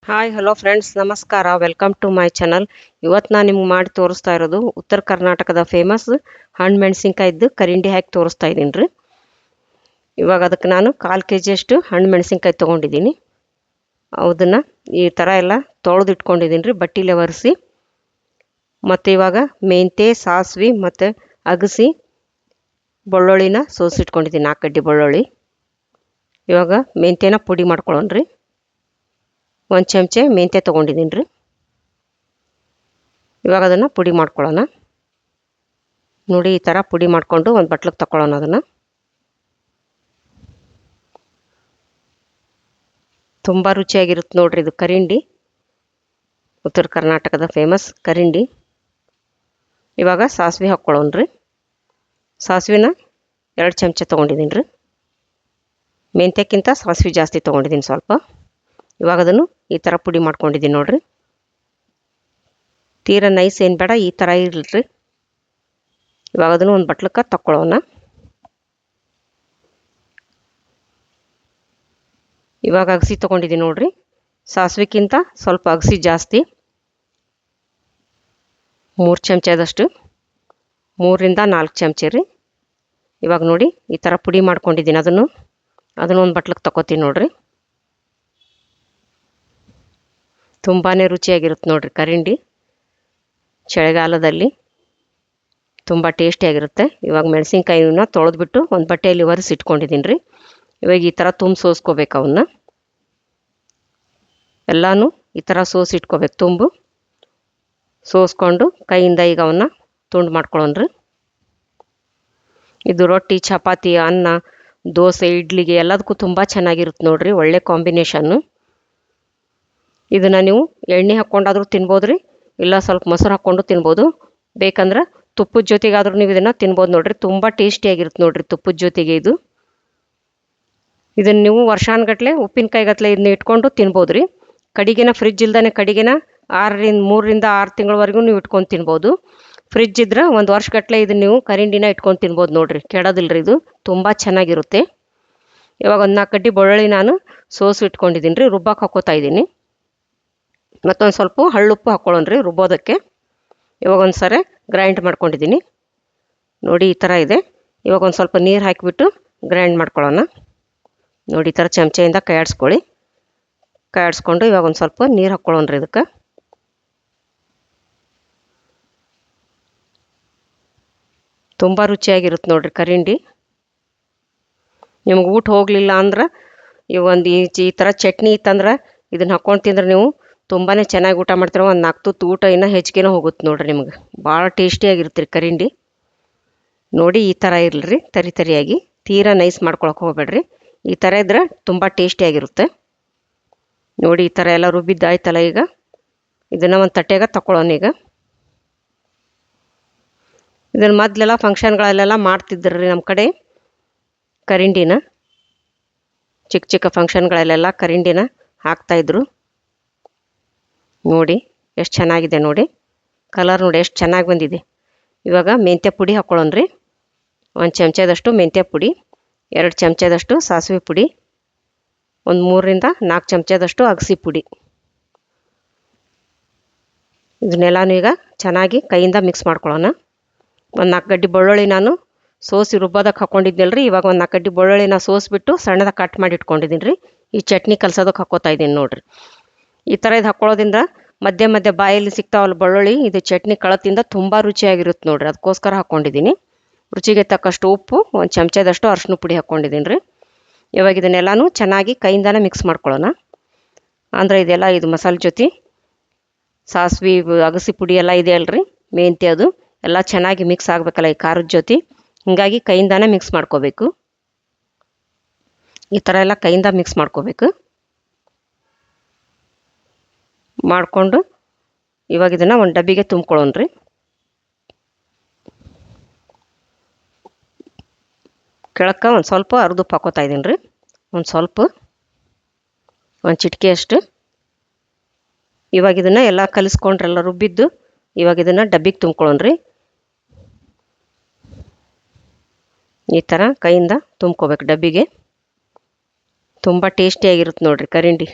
Hi hello friends, ನಮಸ್ಕಾರ. Welcome to my channel. ಇವತ್ತು ನಾನು ನಿಮ್ಗೆ ಮಾಡಿ ತೋರಿಸ್ತಾ ಇರೋದು ಉತ್ತರ ಕರ್ನಾಟಕದ ಫೇಮಸ್ ಹಣ್ಣು ಮೆಣಸಿನ್ಕಾಯಿದ್ದು ಕರಿಂಡಿ ಹಾಕಿ ತೋರಿಸ್ತಾ ಇದ್ದೀನಿ ರೀ. ಇವಾಗ ಅದಕ್ಕೆ ನಾನು 1/4 kg ಅಷ್ಟು ಹಣ್ಣು ಮೆಣಸಿನ್ಕಾಯಿ ತೊಗೊಂಡಿದ್ದೀನಿ. ಅದನ್ನು ಈ ಥರ ಎಲ್ಲ ತೊಳೆದು ಇಟ್ಕೊಂಡಿದ್ದೀನಿ ರೀ, ಬಟ್ಟೆಲೆ ಒರೆಸಿ. ಮತ್ತು ಇವಾಗ ಮೆಂತ್ಯ, ಸಾಸಿವೆ ಮತ್ತು ಅಗಸಿ ಬೆಳ್ಳುಳ್ಳಿನ ಸೋಸಿಟ್ಕೊಂಡಿದ್ದೀನಿ, 4 ಕಡ್ಡಿ ಬೆಳ್ಳುಳ್ಳಿ. ಇವಾಗ ಮೆಂತ್ಯನ ಪುಡಿ ಮಾಡ್ಕೊಳ್ಳೋಣ ರೀ. 1 ಚಮಚ ಮೆಂತ್ಯ ತೊಗೊಂಡಿದ್ದೀನಿ ರೀ. ಇವಾಗ ಅದನ್ನು ಪುಡಿ ಮಾಡ್ಕೊಳ್ಳೋಣ. ನೋಡಿ, ಈ ಥರ ಪುಡಿ ಮಾಡಿಕೊಂಡು ಒಂದು ಬಟ್ಲಿಗೆ ತಗೊಳ್ಳೋಣ. ಅದನ್ನು ತುಂಬ ರುಚಿಯಾಗಿರುತ್ತೆ ನೋಡ್ರಿ. ಇದು ಕರಿಂಡಿ, ಉತ್ತರ ಕರ್ನಾಟಕದ ಫೇಮಸ್ ಕರಿಂಡಿ. ಇವಾಗ ಸಾಸಿವೆ ಹಾಕ್ಕೊಳ್ಳೋಣ ರೀ. ಸಾಸಿವೆನ 2 ಚಮಚ ತೊಗೊಂಡಿದ್ದೀನಿ ರೀ. ಮೆಂತ್ಯಕ್ಕಿಂತ ಸಾಸಿವೆ ಜಾಸ್ತಿ ತೊಗೊಂಡಿದ್ದೀನಿ ಸ್ವಲ್ಪ. ಇವಾಗ ಅದನ್ನು ಈ ಥರ ಪುಡಿ ಮಾಡ್ಕೊಂಡಿದ್ದೀನಿ ನೋಡಿರಿ. ತೀರಾ ನೈಸ್ ಏನು ಬೇಡ, ಈ ಥರ ಇರಲ್ರಿ. ಇವಾಗ ಅದನ್ನು ಒಂದು ಬಟ್ಲಕ್ಕೆ ತಗೊಳ್ಳೋಣ. ಇವಾಗ ಅಗಸಿ ತೊಗೊಂಡಿದ್ದೀನಿ ನೋಡಿರಿ. ಸಾಸಿವೆಕ್ಕಿಂತ ಸ್ವಲ್ಪ ಅಗಸಿ ಜಾಸ್ತಿ, 3 ಚಮಚದಷ್ಟು, 3ರಿಂದ 4 ಚಮಚ ರೀ. ಇವಾಗ ನೋಡಿ, ಈ ಥರ ಪುಡಿ ಮಾಡ್ಕೊಂಡಿದ್ದೀನಿ. ಅದನ್ನು ಒಂದು ಬಟ್ಲಕ್ಕೆ ತಗೋತೀನಿ ನೋಡಿರಿ. ತುಂಬಾ ರುಚಿಯಾಗಿರುತ್ತೆ ನೋಡಿರಿ ಕರಿಂಡಿ. ಚಳಿಗಾಲದಲ್ಲಿ ತುಂಬ ಟೇಸ್ಟಿಯಾಗಿರುತ್ತೆ. ಇವಾಗ ಮೆಣಸಿನ್ಕಾಯಿನ ತೊಳೆದ್ಬಿಟ್ಟು ಒಂದು ಬಟ್ಟೆಯಲ್ಲಿ ಒರೆಸಿ ಇಟ್ಕೊಂಡಿದ್ದೀನಿ ರೀ. ಇವಾಗ ಈ ಥರ ಸೋಸ್ಕೋಬೇಕು. ಅವನ್ನ ಎಲ್ಲನೂ ಈ ಥರ ಇಟ್ಕೋಬೇಕು. ಸೋಸ್ಕೊಂಡು ಕೈಯಿಂದ ಈಗ ಅವನ್ನ ತುಂಡು ಮಾಡ್ಕೊಳ್ಳೋಣ ರೀ. ಇದು ರೊಟ್ಟಿ, ಚಪಾತಿ, ಅನ್ನ, ದೋಸೆ, ಇಡ್ಲಿಗೆ ಎಲ್ಲದಕ್ಕೂ ತುಂಬ ಚೆನ್ನಾಗಿರುತ್ತೆ ನೋಡಿರಿ. ಒಳ್ಳೆ ಕಾಂಬಿನೇಷನ್ನು. ಇದನ್ನು ನೀವು ಎಣ್ಣೆ ಹಾಕ್ಕೊಂಡಾದರೂ ತಿನ್ಬೋದು ರೀ, ಇಲ್ಲ ಸ್ವಲ್ಪ ಮೊಸರು ಹಾಕ್ಕೊಂಡು ತಿನ್ಬೋದು. ಬೇಕಂದ್ರೆ ತುಪ್ಪದ ಜೊತೆಗಾದರೂ ನೀವು ಇದನ್ನು ತಿನ್ಬೋದು ನೋಡಿರಿ. ತುಂಬ ಟೇಸ್ಟಿಯಾಗಿರುತ್ತೆ ನೋಡಿರಿ ತುಪ್ಪದ ಜೊತೆಗೆ ಇದು. ಇದನ್ನು ನೀವು ವರ್ಷಾನುಗಟ್ಲೆ ಉಪ್ಪಿನಕಾಯಿಗಟ್ಲೆ ಇದನ್ನ ಇಟ್ಕೊಂಡು ತಿನ್ಬೋದು ರೀ. ಕಡಿಗೆನ ಫ್ರಿಜ್ ಇಲ್ದಾನೆ ಕಡಿಗೆನ 3ರಿಂದ 6 ತಿಂಗಳವರೆಗೂ ನೀವು ಇಟ್ಕೊಂಡು ತಿನ್ಬೋದು. ಫ್ರಿಜ್ ಇದ್ರೆ 1 ವರ್ಷಗಟ್ಟಲೆ ಇದನ್ನು ನೀವು ಕರಿಂಡಿನ ಇಟ್ಕೊಂಡು ತಿನ್ಬೋದು ನೋಡಿರಿ. ಕೆಡೋದಿಲ್ರಿ, ಇದು ತುಂಬ ಚೆನ್ನಾಗಿರುತ್ತೆ. ಇವಾಗ ಒಂದು 4 ಕಡ್ಡಿ ಬೆಳ್ಳುಳ್ಳಿ ನಾನು ಇಟ್ಕೊಂಡಿದ್ದೀನಿ ರೀ. ರುಬ್ಬಕ್ಕೆ ಹಾಕೋತಾ ಇದ್ದೀನಿ. ಮತ್ತೊಂದು ಸ್ವಲ್ಪ ಹಳ್ಳುಪ್ಪು ಹಾಕ್ಕೊಳ್ಳೋಣ ರೀ ರುಬ್ಬೋದಕ್ಕೆ. ಇವಾಗ ಒಂದು ಸರಿ ಗ್ರೈಂಡ್ ಮಾಡ್ಕೊಂಡಿದ್ದೀನಿ ನೋಡಿ, ಈ ಥರ ಇದೆ. ಇವಾಗ ಒಂದು ಸ್ವಲ್ಪ ನೀರು ಹಾಕಿಬಿಟ್ಟು ಗ್ರೈಂಡ್ ಮಾಡ್ಕೊಳ್ಳೋಣ. ನೋಡಿ, ಈ ಥರ ಚಮಚೆಯಿಂದ ಕೈ ಆಡಿಸ್ಕೊಂಡು ಇವಾಗ ಒಂದು ಸ್ವಲ್ಪ ನೀರು ಹಾಕ್ಕೊಳ್ಳೋಣ ರೀ ಇದಕ್ಕೆ. ತುಂಬ ರುಚಿಯಾಗಿರುತ್ತೆ ನೋಡಿರಿ ಕರಿಂಡಿ. ನಿಮ್ಗೆ ಊಟ ಹೋಗಲಿಲ್ಲ ಅಂದ್ರೆ ಈ ಥರ ಚಟ್ನಿ ಇತ್ತಂದ್ರೆ ಇದನ್ನು ಹಾಕ್ಕೊಂಡು ತಿಂದ್ರೆ ನೀವು ತುಂಬಾ ಚೆನ್ನಾಗಿ ಊಟ ಮಾಡ್ತೀರ. ಒಂದು 4 ತುತ್ತು ಊಟ ಇನ್ನೂ ಹೆಚ್ಚಿಗೆನೇ ಹೋಗುತ್ತೆ ನೋಡಿರಿ. ನಿಮ್ಗೆ ಭಾಳ ಟೇಸ್ಟಿಯಾಗಿರುತ್ತೆ ರೀ ಕರಿಂಡಿ. ನೋಡಿ, ಈ ಥರ ಇರಲ್ರಿ, ತರಿಯಾಗಿ. ತೀರಾ ನೈಸ್ ಮಾಡ್ಕೊಳಕ್ಕೆ ಹೋಗ್ಬೇಡ್ರಿ. ಈ ಥರ ಇದ್ರೆ ತುಂಬ ಟೇಸ್ಟಿಯಾಗಿರುತ್ತೆ. ನೋಡಿ, ಈ ಥರ ಎಲ್ಲ ರುಬ್ಬಿದ್ದಾಯ್ತಲ್ಲ. ಈಗ ಇದನ್ನು ಒಂದು ತಟ್ಟೆಗೆ ತಗೊಳ್ಳೋಣ. ಈಗ ಇದನ್ನು ಮೊದಲೆಲ್ಲ ಫಂಕ್ಷನ್ಗಳಲ್ಲೆಲ್ಲ ಮಾಡ್ತಿದ್ರಿ ನಮ್ಮ ಕಡೆ ಕರಿಂಡಿನ. ಚಿಕ್ಕ ಚಿಕ್ಕ ಫಂಕ್ಷನ್ಗಳಲ್ಲೆಲ್ಲ ಕರಿಂಡಿನ ಹಾಕ್ತಾಯಿದ್ರು. ನೋಡಿ ಎಷ್ಟು ಚೆನ್ನಾಗಿದೆ ನೋಡಿ, ಕಲರ್ ನೋಡಿ ಎಷ್ಟು ಚೆನ್ನಾಗಿ ಬಂದಿದೆ. ಇವಾಗ ಮೆಂತ್ಯ ಪುಡಿ ಹಾಕ್ಕೊಳ್ಳೋಣ ರೀ. 1 ಚಮಚದಷ್ಟು ಮೆಂತ್ಯ ಪುಡಿ, 2 ಚಮಚದಷ್ಟು ಸಾಸಿವೆ ಪುಡಿ, ಒಂದು 3ರಿಂದ 4 ಚಮಚದಷ್ಟು ಅಗಸಿ ಪುಡಿ. ಇದನ್ನೆಲ್ಲನೂ ಈಗ ಚೆನ್ನಾಗಿ ಕೈಯಿಂದ ಮಿಕ್ಸ್ ಮಾಡ್ಕೊಳ್ಳೋಣ. ಒಂದು 4 ಗಡ್ಡಿ ಬೆಳ್ಳುಳ್ಳಿ ನಾನು ರುಬ್ಬೋದಕ್ಕೆ ಹಾಕ್ಕೊಂಡಿದ್ನಲ್ಲ ರೀ. ಇವಾಗ ಒಂದು 4 ಗಡ್ಡಿ ಬೆಳ್ಳುಳ್ಳಿನ ಸೋಸಿಬಿಟ್ಟು ಸಣ್ಣದಾಗಿ ಕಟ್ ಮಾಡಿ ಇಟ್ಕೊಂಡಿದ್ದೀನಿ ರೀ. ಈ ಚಟ್ನಿ ಕಲಸೋದಕ್ಕೆ ಹಾಕ್ಕೋತಾ ಇದ್ದೀನಿ ನೋಡಿರಿ. ಈ ಥರ ಇದು ಹಾಕ್ಕೊಳ್ಳೋದ್ರಿಂದ ಮಧ್ಯೆ ಬಾಯಲ್ಲಿ ಸಿಗ್ತಾವಲ್ಲ ಬೆಳ್ಳುಳ್ಳಿ, ಇದು ಚಟ್ನಿ ಕಳತಿಂದ ತುಂಬ ರುಚಿಯಾಗಿರುತ್ತೆ ನೋಡಿರಿ. ಅದಕ್ಕೋಸ್ಕರ ಹಾಕ್ಕೊಂಡಿದ್ದೀನಿ. ರುಚಿಗೆ ತಕ್ಕಷ್ಟು ಉಪ್ಪು, 1 ಚಮಚದಷ್ಟು ಅರಿಶಿನ ಪುಡಿ ಹಾಕ್ಕೊಂಡಿದ್ದೀನಿ ರೀ. ಇವಾಗ ಇದನ್ನೆಲ್ಲನೂ ಚೆನ್ನಾಗಿ ಕೈಯಿಂದನೇ ಮಿಕ್ಸ್ ಮಾಡ್ಕೊಳ್ಳೋಣ. ಅಂದರೆ ಇದು ಮಸಾಲೆ ಜೊತೆ ಸಾಸಿವೆ, ಅಗಸಿ ಪುಡಿ ಎಲ್ಲ ಇದೆ ಅಲ್ರಿ, ಮೆಂತ್ಯ, ಅದು ಎಲ್ಲ ಚೆನ್ನಾಗಿ ಮಿಕ್ಸ್ ಆಗಬೇಕಲ್ಲ ಈ ಖಾರದ ಜೊತೆ. ಹೀಗಾಗಿ ಕೈಯಿಂದನೇ ಮಿಕ್ಸ್ ಮಾಡ್ಕೋಬೇಕು. ಈ ಥರ ಎಲ್ಲ ಕೈಯಿಂದ ಮಿಕ್ಸ್ ಮಾಡ್ಕೋಬೇಕು. ಮಾಡಿಕೊಂಡು ಇವಾಗ ಇದನ್ನು ಒಂದು ಡಬ್ಬಿಗೆ ತುಂಬ್ಕೊಳ್ಳೋಣ ರೀ. ಕೆಳಕ್ಕೆ ಒಂದು ಸ್ವಲ್ಪ ಅರ್ದುಪ್ಪು ಹಾಕೋತಾ ಇದ್ದೀನಿ ರೀ. ಒಂದು ಚಿಟಿಕೆ ಅಷ್ಟು. ಇವಾಗ ಇದನ್ನು ಎಲ್ಲ ಕಲಿಸ್ಕೊಂಡ್ರೆಲ್ಲ ರುಬ್ಬಿದ್ದು, ಇವಾಗ ಇದನ್ನು ಡಬ್ಬಿಗೆ ತುಂಬ್ಕೊಳ್ಳೋಣ ರೀ. ಈ ಥರ ಕೈಯಿಂದ ತುಂಬ್ಕೋಬೇಕು ಡಬ್ಬಿಗೆ. ತುಂಬ ಟೇಸ್ಟಿಯಾಗಿರುತ್ತೆ ನೋಡಿರಿ ಕರಿಂಡಿ.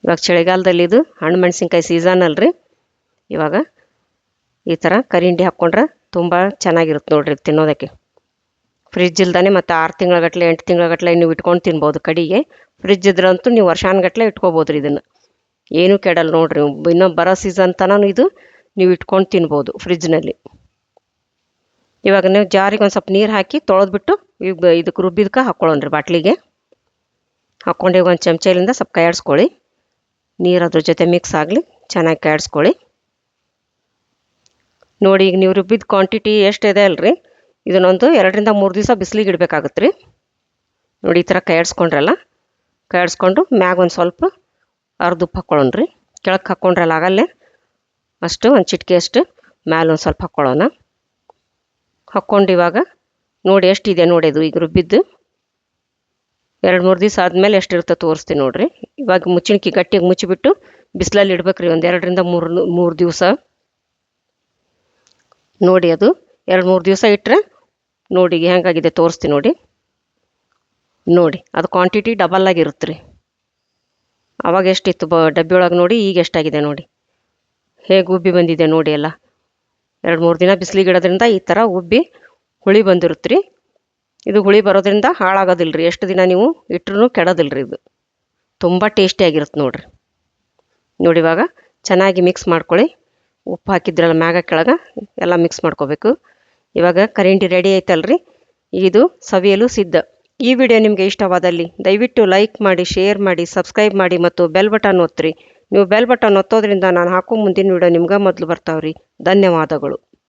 ಇವಾಗ ಚಳಿಗಾಲದಲ್ಲಿ ಇದು ಹಣ್ಣು ಮೆಣಸಿನ್ಕಾಯಿ ಸೀಸನ್ ಅಲ್ರಿ. ಇವಾಗ ಈ ಥರ ಕರಿಂಡಿ ಹಾಕ್ಕೊಂಡ್ರೆ ತುಂಬ ಚೆನ್ನಾಗಿರುತ್ತೆ ನೋಡ್ರಿ ತಿನ್ನೋದಕ್ಕೆ. ಫ್ರಿಜ್ ಇಲ್ದಾನೆ ಮತ್ತು 6 ತಿಂಗಳಗಟ್ಟಲೆ 8 ತಿಂಗಳಗಟ್ಟಲೆ ನೀವು ಇಟ್ಕೊಂಡು ತಿನ್ಬೋದು. ಕಡಿಗೆ ಫ್ರಿಜ್ ಇದ್ರಂತೂ ನೀವು ವರ್ಷಾನ್ಗಟ್ಟಲೆ ಇಟ್ಕೋಬೋದು ರೀ. ಇದನ್ನು ಏನೂ ಕೆಡಲ್ಲ ನೋಡ್ರಿ. ಇನ್ನೂ ಬರೋ ಸೀಸನ್ ತನಕ ಇದು ನೀವು ಇಟ್ಕೊಂಡು ತಿನ್ಬೋದು ಫ್ರಿಜ್ನಲ್ಲಿ. ಇವಾಗ ನೀವು ಜಾರಿಗೆ ಒಂದು ಸ್ವಲ್ಪ ನೀರು ಹಾಕಿ ತೊಳೆದ್ಬಿಟ್ಟು ಇದಕ್ಕೆ ರುಬ್ಬಿದ್ಕೆ ಹಾಕ್ಕೊಳ್ಳೋಣ್ರಿ ಬಾಟ್ಲಿಗೆ. ಹಾಕ್ಕೊಂಡು ಈಗ ಒಂದು ಚಮಚಲಿಂದ ಸ್ವಲ್ಪ ಕೈಯಾಡಿಸ್ಕೊಳ್ಳಿ. ನೀರು ಅದ್ರ ಜೊತೆ ಮಿಕ್ಸ್ ಆಗಲಿ, ಚೆನ್ನಾಗಿ ಕೈಯಾಡಿಸ್ಕೊಳ್ಳಿ. ನೋಡಿ ಈಗ ನೀವು ರುಬ್ಬಿದ ಕ್ವಾಂಟಿಟಿ ಎಷ್ಟಿದೆ ಅಲ್ರಿ, ಇದನ್ನೊಂದು 2 ರಿಂದ 3 ದಿವಸ ಬಿಸಿಲಿಗೆ ಇಡಬೇಕಾಗತ್ತೆ ರೀ. ನೋಡಿ ಈ ಥರ ಕೈಯಾಡಿಸ್ಕೊಂಡ್ರಲ್ಲ, ಕೈಯಾಡಿಸ್ಕೊಂಡು ಮ್ಯಾಗ ಒಂದು ಸ್ವಲ್ಪ ಅರ್ಧ ಉಪ್ಪು ಹಾಕ್ಕೊಳ್ಳೋಣ್ರಿ. ಕೆಳಗೆ ಹಾಕ್ಕೊಂಡ್ರಲ್ಲ ಆಗಲ್ಲೇ ಅಷ್ಟು ಒಂದು ಚಿಟಿಕೆ ಅಷ್ಟು ಮ್ಯಾಲೆ ಒಂದು ಸ್ವಲ್ಪ ಹಾಕ್ಕೊಳ್ಳೋಣ. ಹಾಕ್ಕೊಂಡು ಇವಾಗ ನೋಡಿ ಎಷ್ಟಿದೆ ನೋಡಿ ಅದು ಈಗ ರುಬ್ಬಿದ್ದು. 2-3 ದಿವಸ ಆದಮೇಲೆ ಎಷ್ಟಿರುತ್ತೆ ತೋರಿಸ್ತೀನಿ ನೋಡಿರಿ. ಇವಾಗ ಮುಚ್ಚಿಣಿಕಿ ಗಟ್ಟಿಗೆ ಮುಚ್ಚಿಬಿಟ್ಟು ಬಿಸಿಲಲ್ಲಿ ಇಡ್ಬೇಕ್ರಿ ಒಂದು 2 ರಿಂದ 3 ದಿವಸ. ನೋಡಿ ಅದು 2-3 ದಿವಸ ಇಟ್ಟರೆ ನೋಡಿ ಹೆಂಗಾಗಿದೆ ತೋರಿಸ್ತೀನಿ ನೋಡಿ. ನೋಡಿ ಅದು ಕ್ವಾಂಟಿಟಿ ಡಬಲ್ ಆಗಿರುತ್ತೆ ರೀ. ಅವಾಗ ಎಷ್ಟಿತ್ತು ಡಬ್ಬಿ ಒಳಗೆ ನೋಡಿ, ಈಗ ಎಷ್ಟಾಗಿದೆ ನೋಡಿ, ಹೇಗೆ ಉಬ್ಬಿ ಬಂದಿದೆ ನೋಡಿ. ಎಲ್ಲ 2-3 ದಿನ ಬಿಸಿಲಿಗೆ ಇಡೋದ್ರಿಂದ ಈ ಥರ ಉಬ್ಬಿ ಹುಳಿ ಬಂದಿರುತ್ತೆ ರೀ. ಇದು ಹುಳಿ ಬರೋದ್ರಿಂದ ಹಾಳಾಗೋದಿಲ್ಲ ರೀ. ಎಷ್ಟು ದಿನ ನೀವು ಇಟ್ಟರೂ ಕೆಡೋದಿಲ್ಲ ರೀ. ಇದು ತುಂಬ ಟೇಸ್ಟಿಯಾಗಿರುತ್ತೆ ನೋಡಿರಿ. ನೋಡಿ ಇವಾಗ ಚೆನ್ನಾಗಿ ಮಿಕ್ಸ್ ಮಾಡ್ಕೊಳ್ಳಿ. ಉಪ್ಪು ಹಾಕಿದ್ರಲ್ಲ ಮ್ಯಾಗ ಕೆಳಗೆ ಎಲ್ಲ ಮಿಕ್ಸ್ ಮಾಡ್ಕೋಬೇಕು. ಇವಾಗ ಕರಿಂಡಿ ರೆಡಿ ಐತಲ್ರಿ, ಇದು ಸವಿಯಲು ಸಿದ್ಧ. ಈ ವಿಡಿಯೋ ನಿಮಗೆ ಇಷ್ಟವಾದಲ್ಲಿ ದಯವಿಟ್ಟು ಲೈಕ್ ಮಾಡಿ, ಶೇರ್ ಮಾಡಿ, ಸಬ್ಸ್ಕ್ರೈಬ್ ಮಾಡಿ ಮತ್ತು ಬೆಲ್ ಬಟನ್ ಒತ್ತಿರಿ. ನೀವು ಬೆಲ್ ಬಟನ್ ಒತ್ತೋದ್ರಿಂದ ನಾನು ಹಾಕೋ ಮುಂದಿನ ವಿಡಿಯೋ ನಿಮ್ಗೆ ಮೊದಲು ಬರ್ತಾವ್ರಿ. ಧನ್ಯವಾದಗಳು.